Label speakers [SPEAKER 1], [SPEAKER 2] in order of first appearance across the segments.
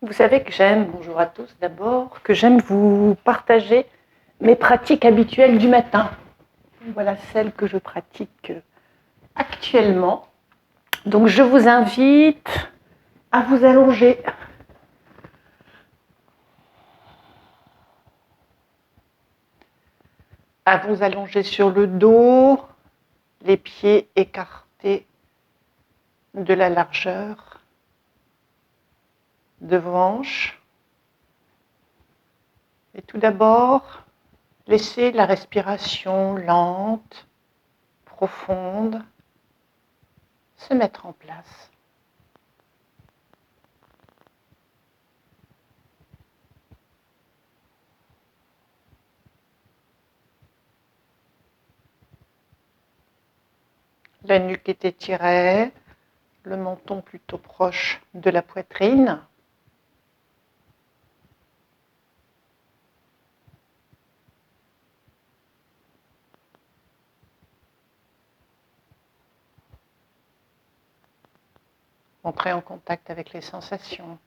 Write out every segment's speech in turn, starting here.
[SPEAKER 1] Vous savez que bonjour à tous d'abord, que j'aime vous partager mes pratiques habituelles du matin. Voilà celles que je pratique actuellement. Donc je vous invite à vous allonger. À vous allonger sur le dos, les pieds écartés de la largeur de vos hanches. Et tout d'abord, laissez la respiration lente, profonde, se mettre en place. La nuque est étirée, le menton plutôt proche de la poitrine. Entrez en contact avec les sensations.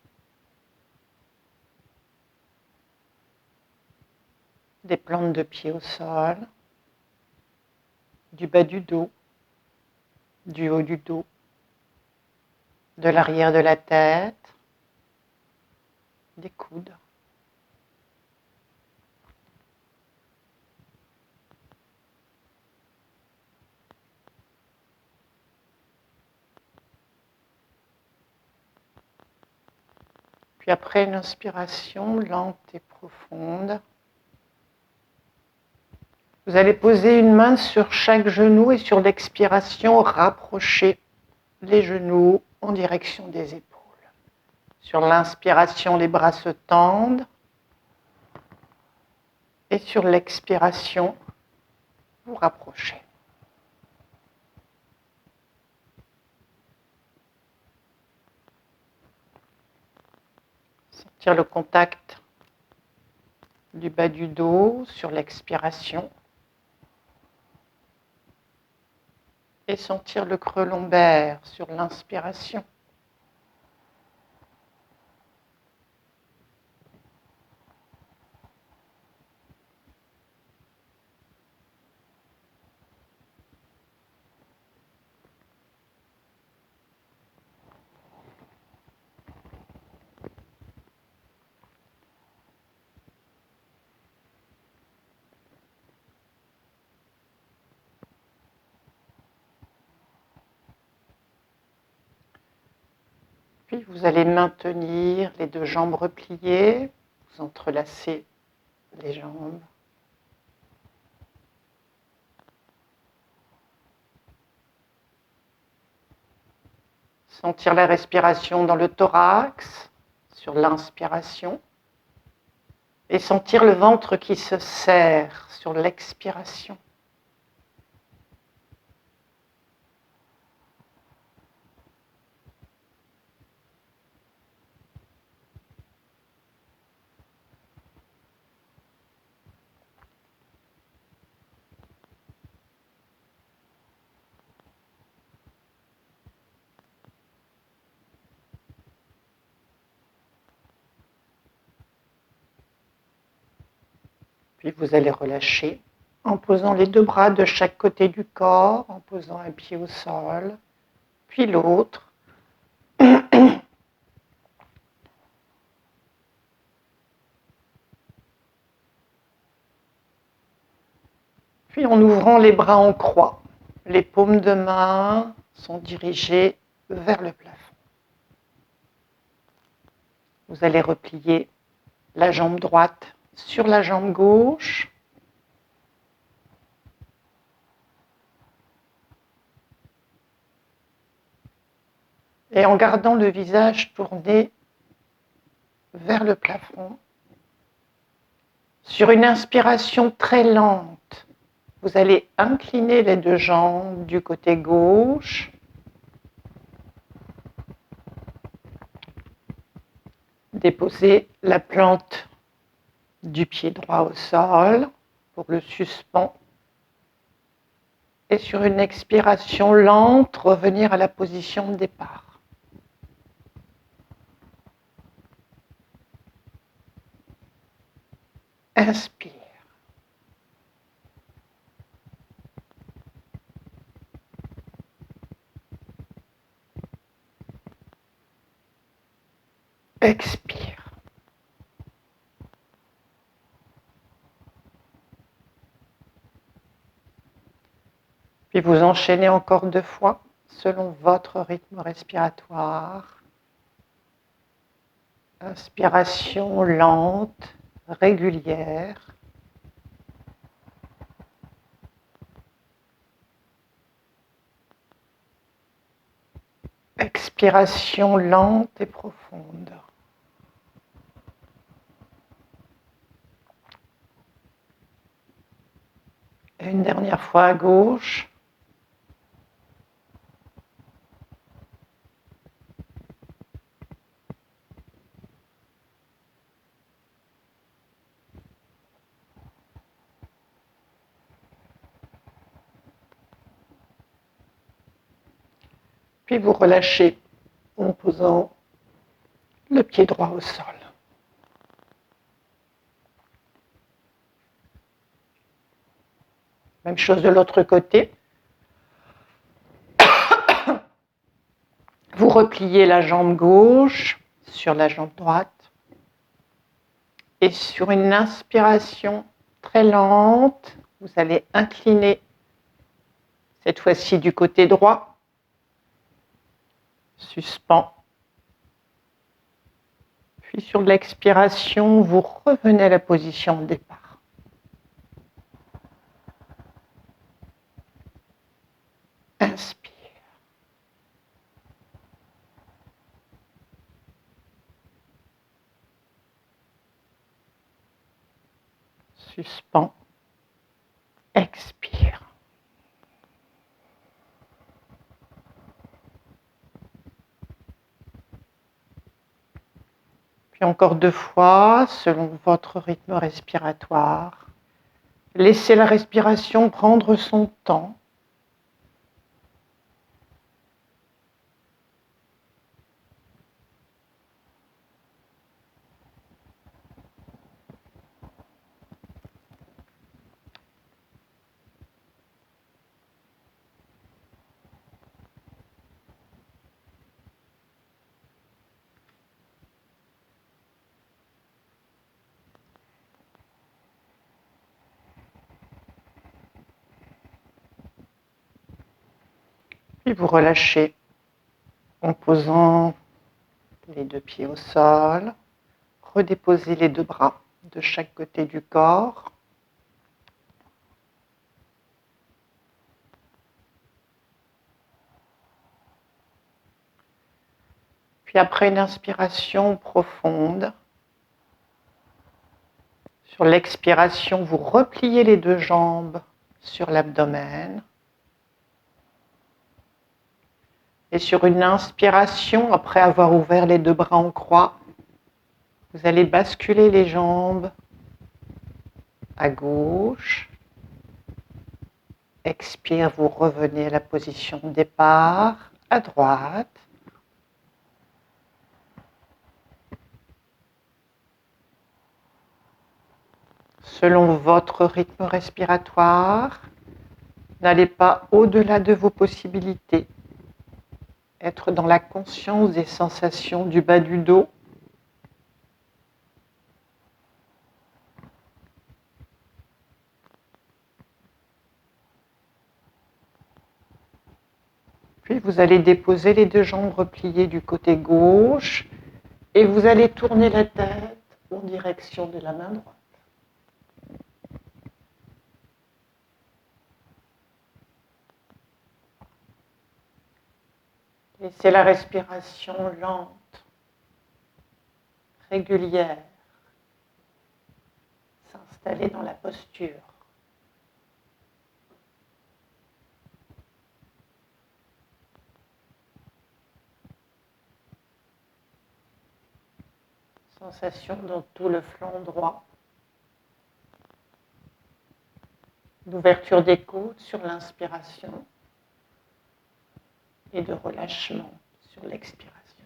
[SPEAKER 1] Des plantes de pied au sol, du bas du dos, du haut du dos, de l'arrière de la tête, des coudes. Puis après une inspiration lente et profonde, vous allez poser une main sur chaque genou et sur l'expiration, rapprochez les genoux en direction des épaules. Sur l'inspiration, les bras se tendent. Et sur l'expiration, vous rapprochez. Sentir le contact du bas du dos sur l'expiration. Et sentir le creux lombaire sur l'inspiration. Puis vous allez maintenir les deux jambes repliées, vous entrelacez les jambes. Sentir la respiration dans le thorax, sur l'inspiration. Et sentir le ventre qui se serre sur l'expiration. Puis vous allez relâcher en posant les deux bras de chaque côté du corps, en posant un pied au sol, puis l'autre. Puis en ouvrant les bras en croix, les paumes de main sont dirigées vers le plafond. Vous allez replier la jambe droite sur la jambe gauche. Et en gardant le visage tourné vers le plafond, sur une inspiration très lente, vous allez incliner les deux jambes du côté gauche. Déposer la plante du pied droit au sol pour le suspend. Et sur une expiration lente, revenir à la position de départ. Inspire. Expire. Puis vous enchaînez encore 2 fois selon votre rythme respiratoire. Inspiration lente, régulière. Expiration lente et profonde. Et une dernière fois à gauche. Puis vous relâchez en posant le pied droit au sol. Même chose de l'autre côté. Vous repliez la jambe gauche sur la jambe droite. Et sur une inspiration très lente, vous allez incliner, cette fois-ci du côté droit. Suspend. Puis sur l'expiration, vous revenez à la position de départ. Inspire. Suspend. Expire. Puis encore 2 fois, selon votre rythme respiratoire. Laissez la respiration prendre son temps. Puis vous relâchez en posant les 2 pieds au sol. Redéposez les 2 bras de chaque côté du corps. Puis après une inspiration profonde, sur l'expiration, vous repliez les 2 jambes sur l'abdomen. Et sur une inspiration, après avoir ouvert les 2 bras en croix, vous allez basculer les jambes à gauche. Expire, vous revenez à la position de départ, à droite. Selon votre rythme respiratoire, n'allez pas au-delà de vos possibilités. Être dans la conscience des sensations du bas du dos. Puis vous allez déposer les 2 jambes repliées du côté gauche et vous allez tourner la tête en direction de la main droite. Laissez la respiration lente, régulière, s'installer dans la posture. Sensation dans tout le flanc droit. L'ouverture des côtes sur l'inspiration et de relâchement sur l'expiration.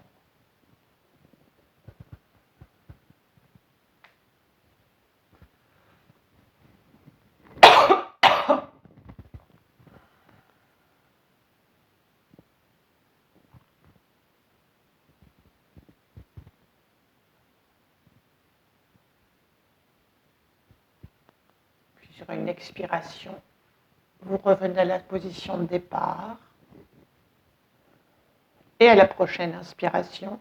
[SPEAKER 1] Sur une expiration, vous revenez à la position de départ. Et à la prochaine inspiration,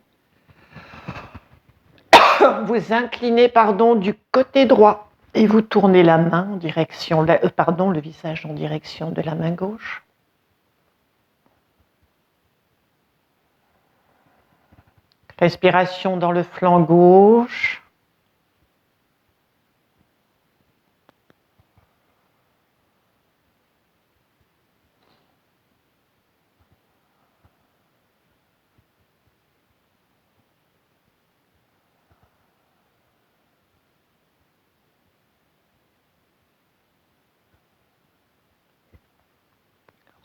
[SPEAKER 1] vous inclinez du côté droit et vous tournez la main en direction, le visage en direction de la main gauche. Respiration dans le flanc gauche.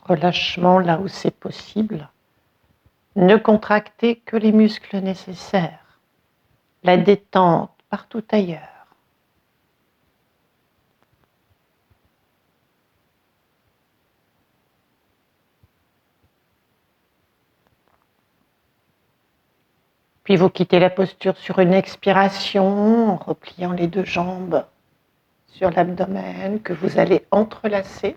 [SPEAKER 1] Relâchement là où c'est possible. Ne contractez que les muscles nécessaires. La détente partout ailleurs. Puis vous quittez la posture sur une expiration en repliant les deux jambes sur l'abdomen que vous allez entrelacer.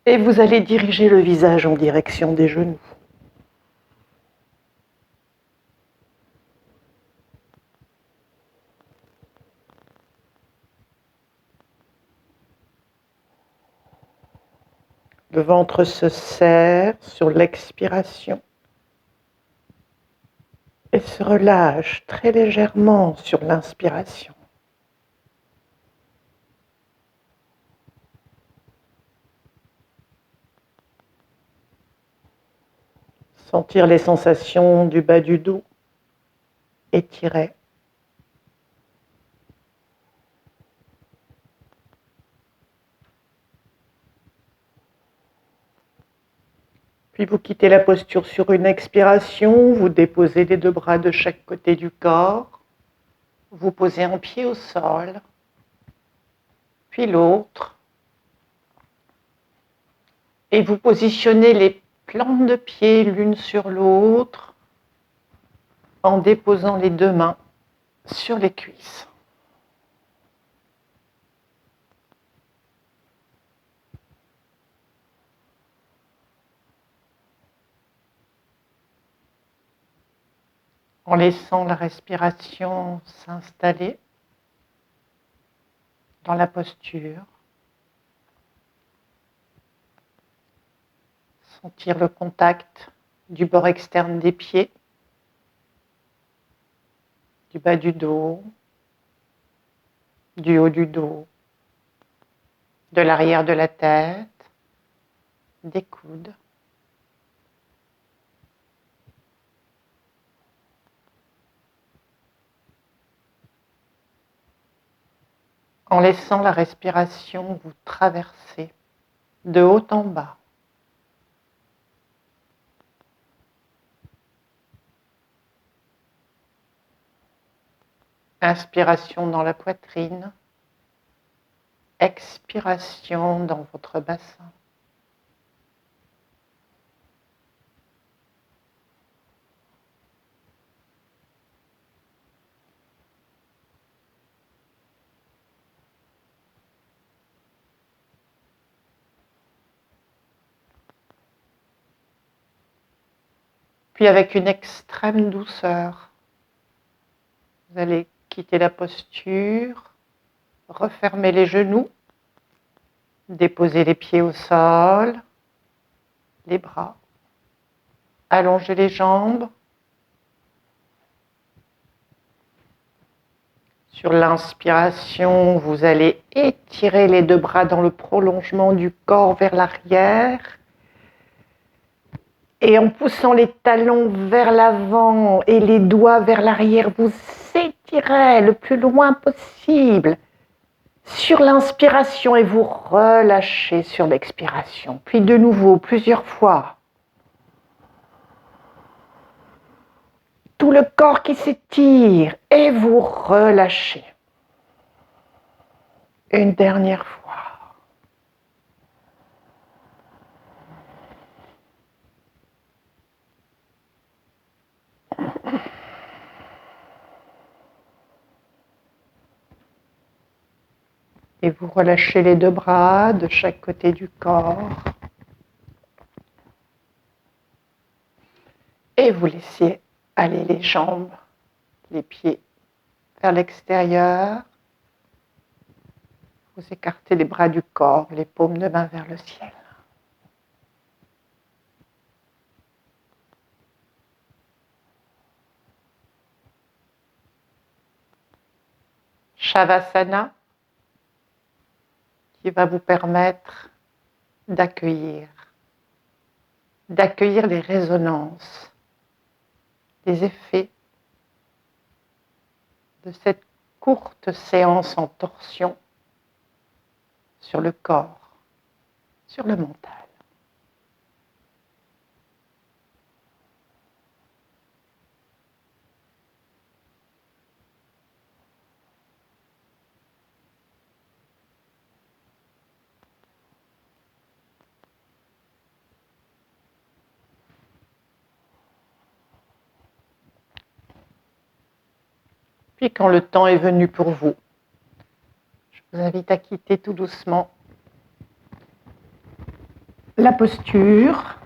[SPEAKER 1] Et vous allez diriger le visage en direction des genoux. Le ventre se serre sur l'expiration et se relâche très légèrement sur l'inspiration. Sentir les sensations du bas du dos étiré. Puis vous quittez la posture sur une expiration, vous déposez les deux bras de chaque côté du corps, vous posez un pied au sol, puis l'autre, et vous positionnez les plantes de pied l'une sur l'autre en déposant les deux mains sur les cuisses. En laissant la respiration s'installer dans la posture. Sentir le contact du bord externe des pieds, du bas du dos, du haut du dos, de l'arrière de la tête, des coudes. En laissant la respiration vous traverser de haut en bas. Inspiration dans la poitrine, expiration dans votre bassin. Puis avec une extrême douceur, vous allez quitter la posture, refermer les genoux, déposer les pieds au sol, les bras, allonger les jambes. Sur l'inspiration, vous allez étirer les deux bras dans le prolongement du corps vers l'arrière. Et en poussant les talons vers l'avant et les doigts vers l'arrière, vous étirez le plus loin possible sur l'inspiration et vous relâchez sur l'expiration. Puis de nouveau, plusieurs fois. Tout le corps qui s'étire et vous relâchez. Une dernière fois. Et vous relâchez les deux bras de chaque côté du corps. Et vous laissez aller les jambes, les pieds vers l'extérieur. Vous écartez les bras du corps, les paumes de main vers le ciel. Shavasana, qui va vous permettre d'accueillir les résonances, les effets de cette courte séance en torsion sur le corps, sur le mental. Puis quand le temps est venu pour vous, je vous invite à quitter tout doucement la posture